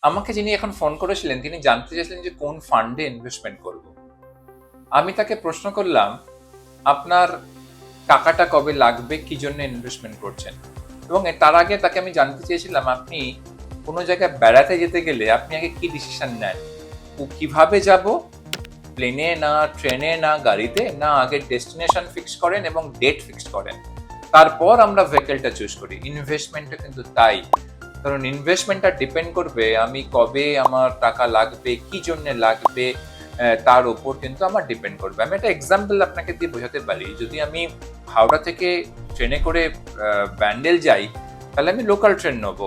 আমাকে যিনি এখন ফোন করেছিলেন তিনি জানতে চেয়েছিলেন যে কোন ফান্ডে ইনভেস্টমেন্ট করব। আমি তাকে প্রশ্ন করলাম, আপনার টাকাটা কবে লাগবে, কি জন্য ইনভেস্টমেন্ট করছেন? এবং তার আগে তাকে আমি জানতে চেয়েছিলাম, আপনি কোনো জায়গায় বেড়াতে যেতে গেলে আপনি আগে কি ডিসিশন নেন? ও কিভাবে যাব, প্লেনে না ট্রেনে না গাড়িতে, না আগে ডেস্টিনেশন ফিক্স করেন এবং ডেট ফিক্স করেন, তারপর আমরা ভেহিকলটা চুজ করি। ইনভেস্টমেন্টটা কিন্তু তাই, কারণ ইনভেস্টমেন্টটা ডিপেন্ড করবে আমি কবে আমার টাকা লাগবে, কি জন্য লাগবে, তার উপর কিন্তু আমার ডিপেন্ড করবে। আমি একটা এক্সাম্পল আপনাকে দিয়ে বোঝাতে পারি। যদি আমি হাওড়া থেকে ট্রেনে করে ব্যান্ডেল যাই, তাহলে আমি লোকাল ট্রেন নেবো,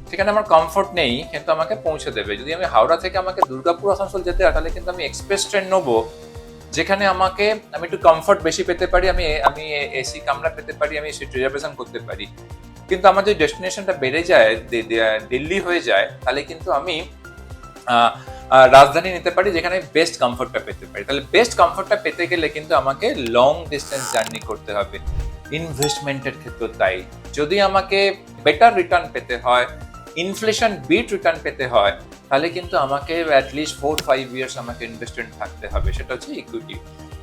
সেখানে আমার কমফোর্ট নেই কিন্তু আমাকে পৌঁছে দেবে। যদি আমি হাওড়া থেকে আমাকে দুর্গাপুর আসানসোল যেতে হয়, তাহলে কিন্তু আমি এক্সপ্রেস ট্রেন নেবো, যেখানে আমি একটু কমফোর্ট বেশি পেতে পারি, আমি আমি এসি কামরা পেতে পারি, আমি সিট রিজার্ভেশন করতে পারি। কিন্তু আমার যদি ডেস্টিনেশনটা বেড়ে যায়, দিল্লি হয়ে যায়, তাহলে কিন্তু আমি রাজধানী নিতে পারি, যেখানে বেস্ট কমফোর্টটা পেতে পারি। তাহলে বেস্ট কমফোর্টটা পেতে গেলে কিন্তু আমাকে লং ডিস্টেন্স জার্নি করতে হবে। ইনভেস্টমেন্টের ক্ষেত্রে তাই, যদি আমাকে বেটার রিটার্ন পেতে হয়, ইনফ্লেশন বিট রিটার্ন পেতে হয়, তাহলে কিন্তু আমাকে অ্যাটলিস্ট 4-5 ইয়ার্স আমাকে ইনভেস্টমেন্ট থাকতে হবে, সেটা হচ্ছে ইকুইটি।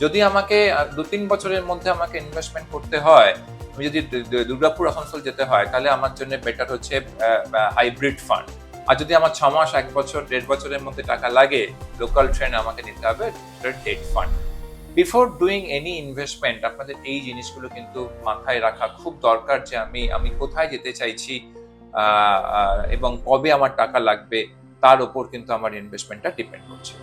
যদি আমাকে 2-3 বছরের মধ্যে আমাকে ইনভেস্টমেন্ট করতে হয়, আমি যদি দুর্গাপুর আসানসোল যেতে হয়, তাহলে আমার জন্য বেটার হচ্ছে হাইব্রিড ফান্ড। আর যদি আমার 6 মাস, 1 বছর, 1.5 বছরের মধ্যে টাকা লাগে, লোকাল ট্রেন আমাকে নিতে হবে, date fund. Before doing any investment আপনাদের এই জিনিসগুলো কিন্তু মাথায় রাখা খুব দরকার, যে আমি কোথায় যেতে চাইছি এবং কবে আমার টাকা লাগবে, তার উপর কিন্তু আমার ইনভেস্টমেন্টটা ডিপেন্ড করছে।